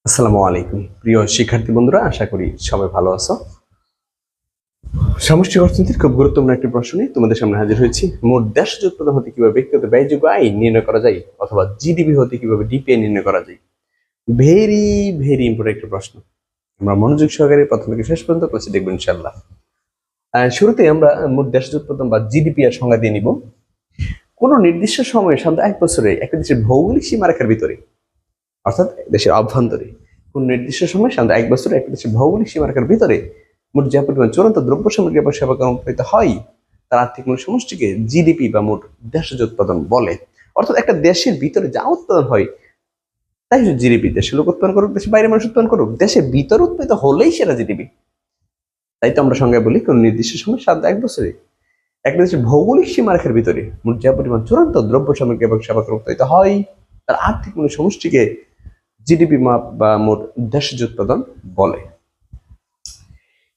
আসসালামু আলাইকুম প্রিয় শিক্ষার্থী বন্ধুরা, আশা করি সবাই ভালো আছো। সামষ্টিক অর্থনীতির খুব গুরুত্বপূর্ণ একটি প্রশ্ন নিয়ে তোমাদের সামনে হাজির হয়েছি। মোট দেশজ উৎপাদন হতে কিভাবে ব্যক্তিগত ব্যয়যোগ্য আয় নির্ণয় করা যায়, অথবা জিডিপি হতে কিভাবে ডিপিআই নির্ণয় করা যায়। ভেরি ভেরি ইম্পর্টেন্ট একটি প্রশ্ন। আমরা মনোযোগ সহকারে প্রথম থেকে শেষ পর্যন্ত ক্লাসে দেখবো ইনশাআল্লাহ। শুরুতে আমরা মোট দেশজ উৎপাদন বা জিডিপি এর সংজ্ঞা দিয়ে নিব। কোন নির্দিষ্ট সময়ে সাধারণত এক বছরে একটা দেশের ভৌগোলিক সীমারেখার ভিতরে, অর্থাৎ দেশের অভ্যন্তরে, কোন নির্দিষ্ট সময় সাধারণত এক বছরে একটা দেশের ভৌগোলিক সীমারেখার ভিতরে মোট যে পরিমাণ চূড়ান্ত দ্রব্য সামগ্রী এবং সেবা উৎপাদিত হয় তার আর্থিক মূল্য সমষ্টিকে জিডিপি বা মোট দেশজ উৎপাদন বলে। অর্থাৎ একটা দেশের ভিতরে যা উৎপাদন হয় তাই জিডিপি। দেশের লোক উৎপাদন করুক, দেশের বাইরে মানুষ উৎপাদন করুক, দেশের ভিতরে উৎপাদিত হলেই সেটা জিডিপি। তাই তো আমরা সংজ্ঞায় বলি কোন নির্দিষ্ট সময় সাধারণত এক বছরে একটা দেশের ভৌগোলিক সীমারেখার ভিতরে মোট যে পরিমাণ চূড়ান্ত দ্রব্য সামগ্রী এবং সেবা উৎপাদিত হয় তার আর্থিক মূল্য সমষ্টিকে জিডিপি মাপ বা মোট দেশজ উৎপাদন বলে।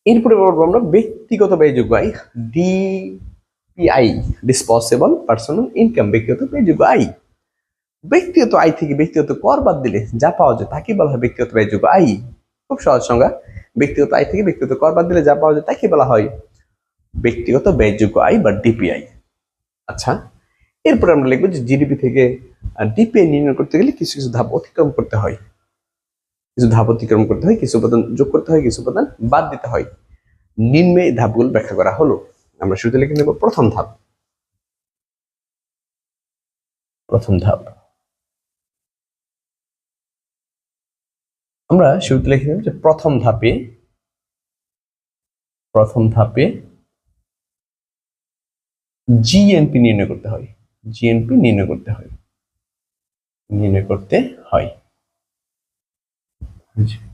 এরপরে বলবো আমরা ব্যক্তিগত ব্যয়যোগ্য আয়, ডিপিআই, ডিসপোজেবল পার্সোনাল ইনকাম। ব্যক্তিগত ব্যয়যোগ্য আয়, ব্যক্তিগত আয় থেকে ব্যক্তিগত কর বাদ দিলে যা পাওয়া যায় তাকে বলা হয় ব্যক্তিগত ব্যয়যোগ্য আয়। খুব সহজ সংজ্ঞা, ব্যক্তিগত আয় থেকে ব্যক্তিগত কর বাদ দিলে যা পাওয়া যায় তাকে বলা হয় ব্যক্তিগত ব্যয়যোগ্য আয় বা ডিপিআই। আচ্ছা, এরপরে আমরা লিখবো যে জিডিপি থেকে ডিপিআই নির্ণয় করতে গেলে কিছু কিছু ধাপ অতিক্রম করতে হয়। কিছু ধাপ অতিক্রম করতে হয়, কিছু উপাদান যোগ করতে হয়, কিছু উপাদান বাদ দিতে হয়। নিম্নে এই ধাপগুলো ব্যাখ্যা করা হলো। আমরা শুরুতে লিখে নেব প্রথম ধাপ। প্রথম ধাপ আমরা শুরুতে লিখে নেব যে প্রথম ধাপে জিএনপি নির্ণয় করতে হয়। জিএনপি নির্ণয় করতে হয়।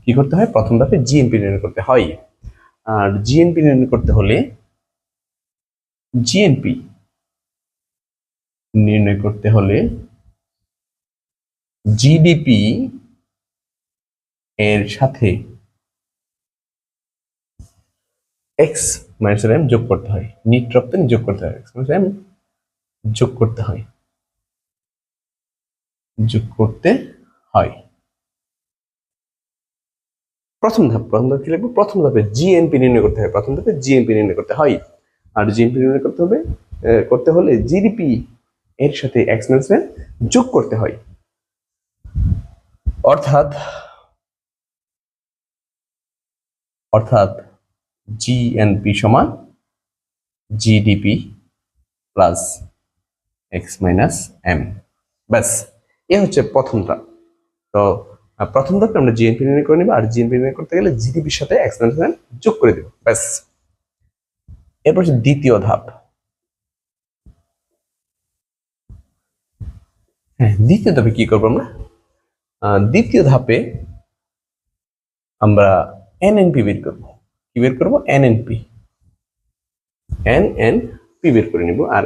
কি করতে হয়? প্রথম ধাপে জিএনপি নির্ণয় করতে হয়। আর জিএনপি নির্ণয় করতে হলে জিডিপি এর সাথে এক্স মাইনাস এম যোগ করতে হয়। নিট রপ্তানি যোগ করতে হয়, এক্স মাইনাস এম যোগ করতে হয়। প্রথম ধাপ কি লিখবো? প্রথম ধাপে জিএনপি নির্ণয় করতে হয়। প্রথম ধাপে জিএনপি নির্ণয় করতে হয়। আর জিএনপি নির্ণয় করতে হলে জিডিপি এর সাথে এক্স মাইনাস এম যোগ করতে হয়। অর্থাৎ জিএনপি সমান GDP plus X minus M. ব্যাস, এ হচ্ছে প্রথম ধাপ। তো প্রথম ধাপে আমরা জিএনপি নির্ণয় করে নিব, আর জিএনপি নির্ণয় করতে গেলে জিডিপির সাথে এক্স মাইনাস এম যোগ করে দেব। ব্যাস। এরপর হচ্ছে দ্বিতীয় ধাপ। দ্বিতীয় ধাপে কি করবো আমরা? দ্বিতীয় ধাপে আমরা এনএনপি বের করবো। কি বের করবো? এনএনপি বের করে নিব। আর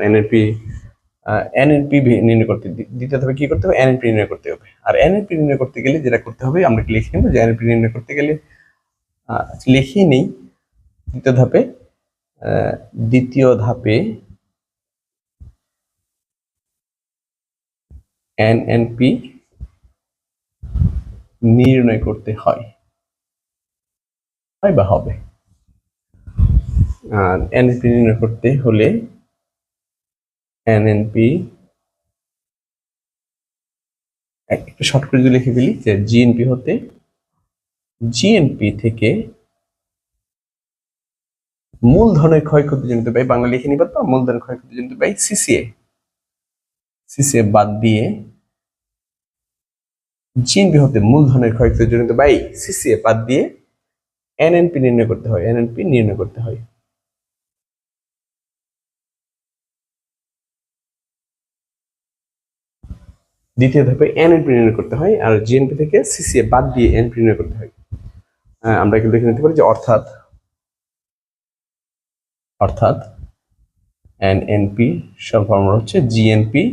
এনএনপি নির্ণয় করতে দ্বিতীয় ধাপে কি করতে হবে? এনএনপি নির্ণয় করতে হবে। আর এনএনপি নির্ণয় করতে গেলে যেটা করতে হবে আমরা লিখে নেব যে এনএনপি নির্ণয় করতে গেলে লিখেই নেই। দ্বিতীয় ধাপে এনএনপি নির্ণয় করতে হয় বা হবে। আর এনএনপি নির্ণয় করতে হলে এনএনপি একটু শর্ট করে যদি লিখে ফেলি যে জিএনপি থেকে মূলধনের ক্ষয়ক্ষতিজনিত ব্যয়, বাংলা লিখে নিবার তো, মূলধনের ক্ষয়ক্ষতিজনিত ব্যয় সিসিএ বাদ দিয়ে জিএনপি হতে মূলধনের ক্ষয়ক্ষতিজনিত ব্যয় সিসিএ বাদ দিয়ে এনএনপি নির্ণয় করতে হয়। দ্বিতীয় ধাপে এনএনপি নির্ণয় করতে হয়, আর জিএনপি থেকে সিসিএ বাদ দিয়ে এনপি নির্ণয় করতে হয়। আমরা কিন্তু লিখে নিতে পারি যে অর্থাৎ এনএনপি সব ফর্মুলা হচ্ছে জিএনপি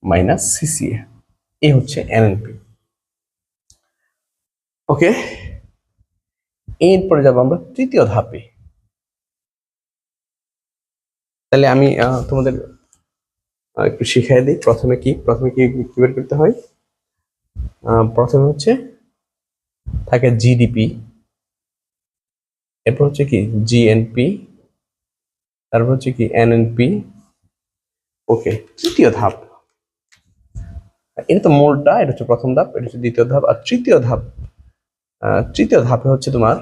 মাইনাস সিসিএ। এই হচ্ছে এনএনপি। ওকে, এরপরে যাব আমরা তৃতীয় ধাপে। তাহলে আমি তোমাদের একটু শিখিয়ে দিই প্রথমে কি বের করতে হয়। প্রথমে হচ্ছে থাকে জিডিপি, এরপর হচ্ছে কি জিএনপি, তারপর হচ্ছে কি এনএনপি। ওকে, তৃতীয় ধাপ, এটা তো মূলটা, এটা হচ্ছে প্রথম ধাপ, এটা হচ্ছে দ্বিতীয় ধাপ। আর তৃতীয় ধাপে হচ্ছে তোমার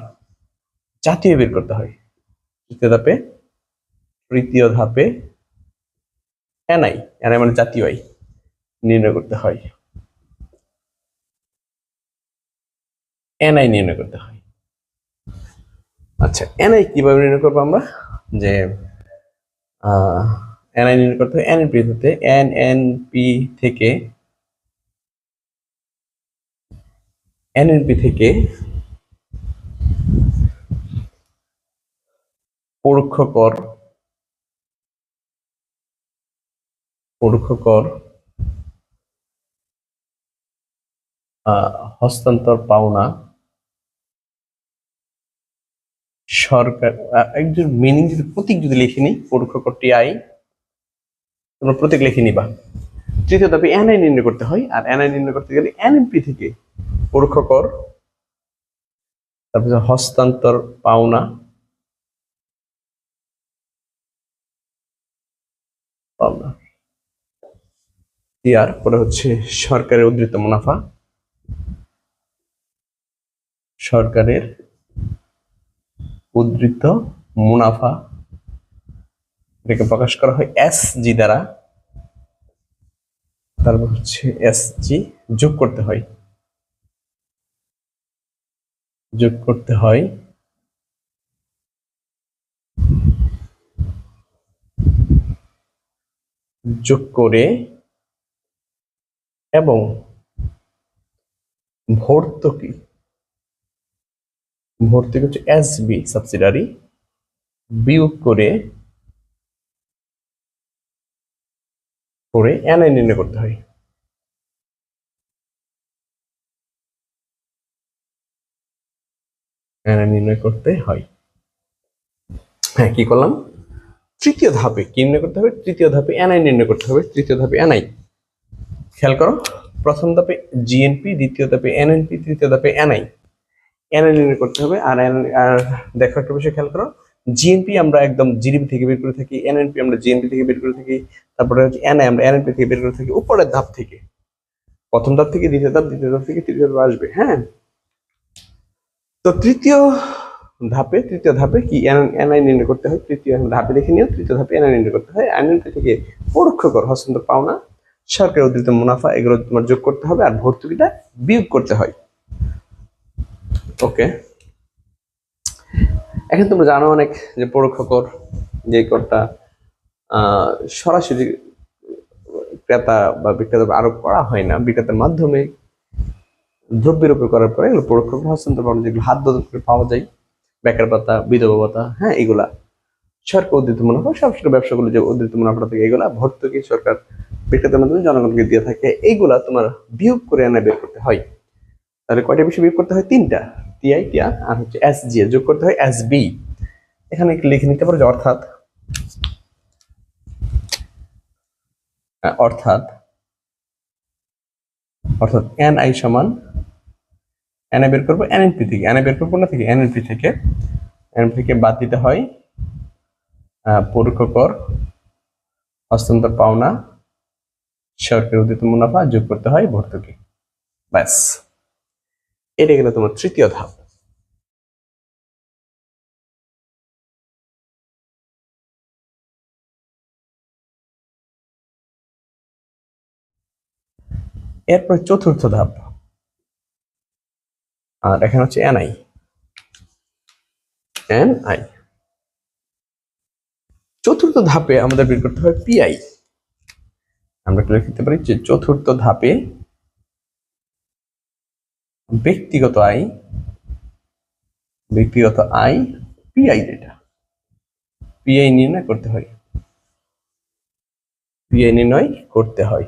জাতীয় বের করতে হয়। তৃতীয় ধাপে এনআই, এনআই মানে জাতীয় আয় নির্ণয় করতে হয়। এনআই নির্ণয় করতে হয়। আচ্ছা, এনআই কিভাবে নির্ণয় করবো আমরা? যে এনআই নির্ণয় করতে হয় এনএনপি থেকে, এনএনপি থেকে পরোক্ষ কর হস্তান্তর পাওনা সরকার, একজন মিনিং যদি প্রতীক যদি লিখে নিই, পরোক্ষ করটি আই, তোমরা প্রতীক লিখে নিবা। তৃতীয় ধাপে এনআই নির্ণয় করতে হয়, আর এনআই নির্ণয় করতে গেলে এনএনপি থেকে পরোক্ষ কর, তারপর হস্তান্তর পাওনা ইয়ার পরে হচ্ছে সরকারের উদ্ধৃত মুনাফা, সরকারের উদ্ধৃত মুনাফা, এটাকে প্রকাশ করা হয় এসজি দ্বারা। তারপর হচ্ছে এসজি যোগ করতে হয়, যোগ করে এবং ভর্তুকি হচ্ছে এসবি সাবসিডারি বিয়োগ করে এনআই নির্ণয় করতে হয়। এনআই নির্ণয় করতে হয়। হ্যাঁ, কি করলাম? তৃতীয় ধাপে কি নির্ণয় করতে হবে? তৃতীয় ধাপে এনআই নির্ণয় করতে হবে। তৃতীয় ধাপে এনআই, খেয়াল করো, প্রথম ধাপে জিএনপি, দ্বিতীয় ধাপে এনএনপি, তৃতীয় ধাপে এনআই। এনআই নির্ণয় করতে হবে। আর দেখো একটা বিষয় খেয়াল করো, জিএনপি আমরা একদম জিডিপি থেকে বের করে থাকি, এনএনপি আমরা জিএনপি থেকে বের করে থাকি, তারপরে হচ্ছে এনআই আমরা এনএনপি থেকে বের করে থাকি উপরের ধাপ থেকে। প্রথম ধাপ থেকে দ্বিতীয় ধাপ, দ্বিতীয় ধাপ থেকে তৃতীয় ধাপ আসবে। হ্যাঁ, তো তৃতীয় ধাপে কি এনআই নির্ণয় করতে হয়। তৃতীয় ধাপে দেখে নিও, তৃতীয় ধাপে এনআই নির্ণয় করতে হয়। এনএনপি থেকে পরোক্ষ কর হস্তান্তর পাওনা, সরকারের উদ্ধৃত মুনাফা, এগুলো তোমার যোগ করতে হবে, আর ভর্তুকিটা বিয়োগ করতে হয়। ওকে, এখন তোমরা জানো অনেক যে পরোক্ষ কর, যে করটা সরাসরি ক্রেতা বা বিক্রেতা আরোপ করা হয় না, বিক্রেতার মাধ্যমে দ্রব্যের উপর করার পরে এগুলো পরোক্ষ কর হস্তান্তর পাওনা, যেগুলো হাত বদল করে পাওয়া যায়, বেকার ভাতা, বিধবা ভাতা, হ্যাঁ, এগুলা সরকার উদ্ধৃত মুনাফা, সবসময় ব্যবসাগুলো যে উদ্ধৃত মুনাফা থেকে এগুলা ভর্তুকি সরকার বিক্রেতার মাধ্যমে জনগণকে দিয়ে থাকে, এইগুলা তোমার বিয়োগ করে এনে বের করতে হয়। তাহলে কয়টা বিষয় বিয়োগ করতে হয়? তিনটা, টিআই, টিআর আর হচ্ছে এসজি, যোগ করতে হয় এসবি। এখানে একটু লিখে নিতে পারো যে অর্থাৎ এনআই সমান, এনআই বের করবো এনএনপি থেকে, এনআই বের করবো না থেকে এনএনপি থেকে বাদ দিতে হয় পরোক্ষ কর হস্তান্তর পাওনা, সরকারের উদ্ধৃত মুনাফা, যোগ করতে হয় ভর্তুকি। ব্যাস, এটা গেল তোমার তৃতীয় ধাপ। এরপর চতুর্থ ধাপ, আর এখানে হচ্ছে এনআই। চতুর্থ ধাপে আমাদের বের করতে হয় পিআই। আমরা লিখতে পারি যে চতুর্থ ধাপে ব্যক্তিগত আয় পিআই, যেটা পিআই নির্ণয় করতে হয়।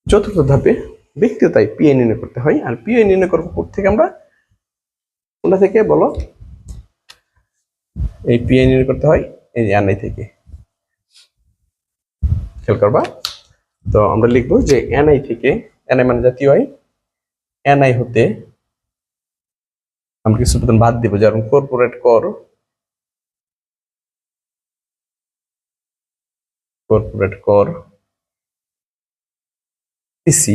চতুর্থ ধাপে ব্যক্তিগত আয় পিআই নির্ণয় করতে হয়। আর পিআই নির্ণয় করবো থেকে আমরা কোনটা থেকে বলো? এই পিআই নির্ণয় করতে হয় এই এনআই থেকে, খেয়াল করবা। তো আমরা লিখবো যে এনআই থেকে এনআই মানে জাতীয় আয়। এনআই হতে আমরা কিছু উপাদান বাদ দিব, যেমন কর্পোরেট কর, পিসি,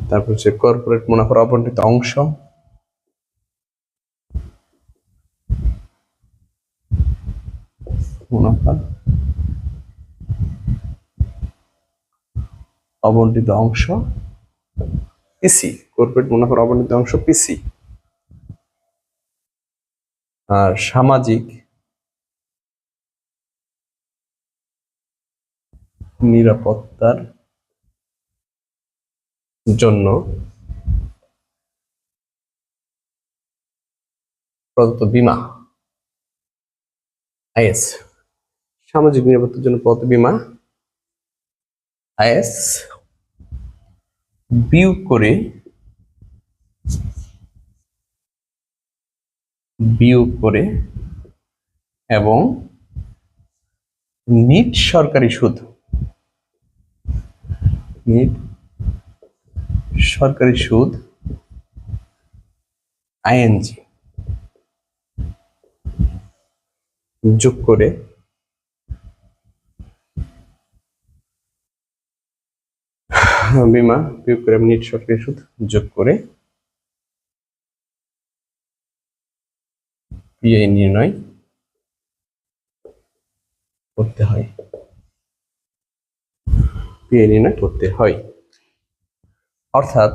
তারপর হচ্ছে কর্পোরেট মুনাফার অবন্টিত অংশ, মুনাফা অবন্টিত অংশ পিসি, কর্পোরেট মুনাফার অবন্টিত অংশ পিসি। আর সামাজিক নিরাপত্তার জন্য প্রদত্ত বীমা, আইএস। সামাজিক নিরাপত্তার জন্য প্রদত্ত বীমা আইএস বিয়োগ করে এবং নিট সরকারি সুদ, আইএনজি যোগ করে বীমা বিয়োগ করে নিট সরকারি সুদ যোগ করে পিআই নির্ণয় করতে হয়, অর্থাৎ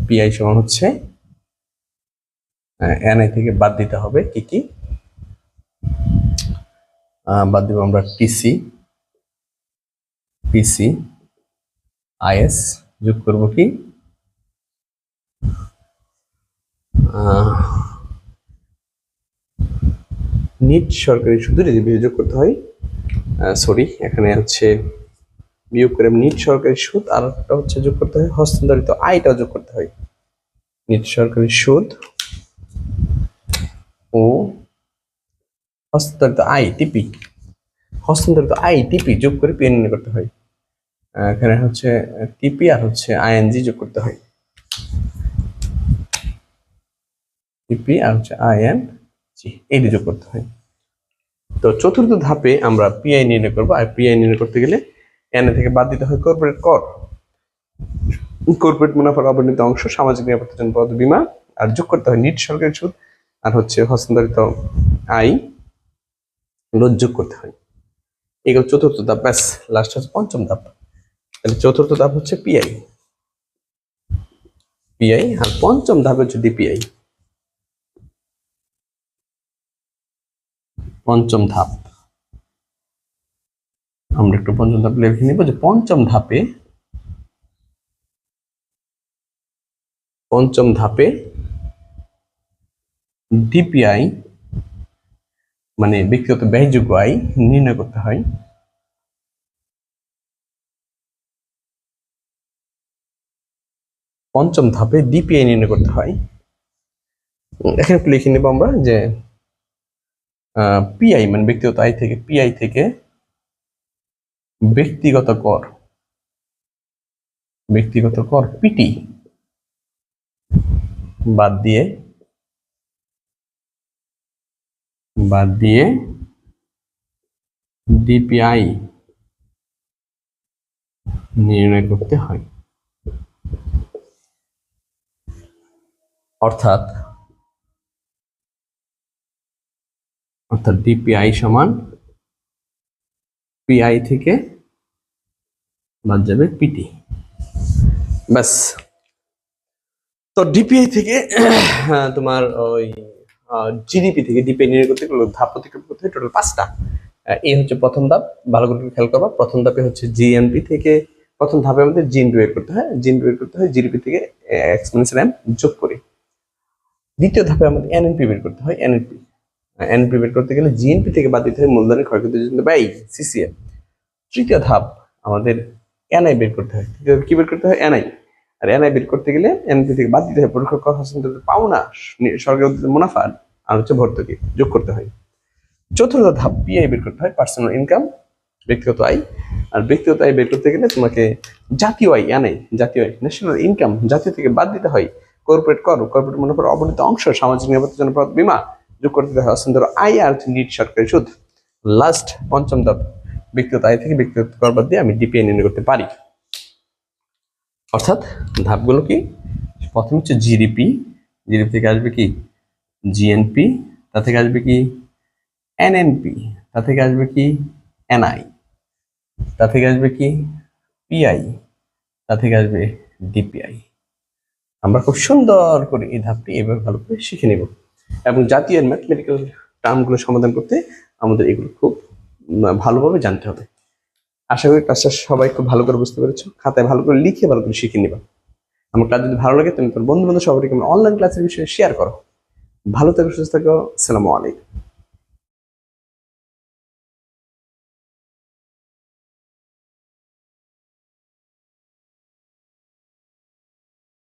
পিআই সমান হচ্ছে এনআই থেকে বাদ দিতে হবে কি কি, বাদ দিব আমরা পিসি আইএস, যোগ করব কি নিট সরকারি সুদ, যোগ করতে হয়, এখানে হচ্ছে বিয়োগ করে নিট সরকারি সুদ, আর একটা হচ্ছে যোগ করতে হয় হস্তান্তরিত আয়টাও যোগ করতে হয়। নিট সরকারি সুদ ও হস্তান্তরিত আই টিপি যোগ করে পিএন নির্ণয় করতে হয়। এখানে হচ্ছে টিপি আর হচ্ছে আইএনজি যোগ করতে হয়, টিপি আর হচ্ছে আইএনজি এইটি যোগ করতে হয়। তো চতুর্থ ধাপে আমরা পিআই নির্ণয় করবো, আর পিআই নির্ণয় করতে গেলে এনএ থেকে বাদ দিতে হয় কর্পোরেট মুনাফার অবন্টিত অংশ, সামাজিক নিরাপত্তার জন্য প্রদত্ত বীমা, আর যোগ করতে হয় নিট সরকারি সুদ আর হচ্ছে হস্তান্তরিত আয়, যোগ করতে হয়। এগুলো চতুর্থ ধাপ। ব্যাস, লাস্ট হচ্ছে পঞ্চম ধাপ। তাহলে চতুর্থ ধাপ হচ্ছে পিআই, আর পঞ্চম ধাপ হচ্ছে ডিপিআই। পঞ্চম ধাপ আমরা একটু পঞ্চম ধাপ লিখে নিব, যে পঞ্চম ধাপে ডিপিআই মানে ব্যক্তিগত ব্যয়যোগ্য আয় নির্ণয় করতে হয়। পঞ্চম ধাপে ডিপিআই নির্ণয় করতে হয়। এখানে একটু লিখে নেব আমরা যে পিআই মানে ব্যক্তিগত আয় থেকে, পিআই থেকে ব্যক্তিগত কর পিটি বাদ দিয়ে ডিপিআই নির্ণয় করতে হয়। অর্থাৎ ডিপিআই সমান পিআই থেকে বাদ যাবে পিটি। ব্যাস। তো ডিপিআই থেকে তোমার ওই জিডিপি থেকে ডিপিআই নির্ণয় করতে গেলে ধাপ অতিক্রম করতে হয় টোটাল 5টা। এই হচ্ছে প্রথম ধাপ, ভালো করে খেয়াল করবা। প্রথম ধাপে হচ্ছে জিএনপি থেকে, প্রথম ধাপে আমাদের জিএনপি বের করতে হয়, জিডিপি থেকে এক্সপোনেনশিয়াল এম যোগ করে। দ্বিতীয় ধাপে আমাদের এনএনপি বের করতে হয়, এনএনপি বের করতে গেলে জিএনপি থেকে বাদ দিতে হয় মূলধনের ক্ষয়ক্ষতির জন্য ব্যয়, সিসিএম। তৃতীয় ধাপ আমাদের এনআই বের করতে হয়। কি বের করতে হয়? এনআই। আর এনআই বের করতে গেলে এনপি থেকে বাদ দিতে হয় পরোক্ষ কর হস্তান্তরিত পাওনা, সরকারি মুনাফা আর হচ্ছে ভর্তুকি যোগ করতে হয়। চতুর্থ ধাপ পিআই বের করতে হয়, পার্সোনাল ইনকাম ব্যক্তিগত আয়। আর ব্যক্তিগত আয় বের করতে গেলে তোমাকে জাতীয় আয়, জাতীয় আয়, ন্যাশনাল ইনকাম, জাতীয় থেকে বাদ দিতে হয়। কর্পোরেট কর, কর্পোরেট মুনাফার অবনীত অংশ, সামাজিক নিরাপত্তার জন্য বীমা যোগ করতে হয়। অস্থান্তর আয় আর নিট সরকারি সুদ। লাস্ট পঞ্চম ধাপ, ব্যক্তিগত আয় থেকে ব্যক্তিগত কর বাদ দিয়ে আমি ডিপিআই নির্ণয় করতে পারি। অর্থাৎ ধাপগুলো কি? প্রথম হচ্ছে জিডিপি, জিডিপি থেকে আসবে কি জিএনপি, তা থেকে আসবে কি এনএনপি, তা থেকে আসবে কি এনআই, তা থেকে আসবে কি পিআই, তা থেকে আসবে ডিপিআই। আমরা খুব সুন্দর করে এই ধাপটি এভাবে ভালো করে শিখে নেব এবং জাতীয় ম্যাথমেটিক্যাল টার্মগুলো সমাধান করতে আমাদের এগুলো খুব ভালোভাবে জানতে হবে। আশা করি ক্লাসটা সবাই খুব ভালো করে বুঝতে পেরেছো, খাতায় ভালো করে লিখে ভালো করে শিখে নিবা। আমার ক্লাস যদি ভালো লাগে তুমি তোমার বন্ধু বান্ধব সবাইকে অনলাইন ক্লাসের বিষয়ে শেয়ার করো। ভালো থেকো, সুস্থ থাকো, আসসালামু আলাইকুম।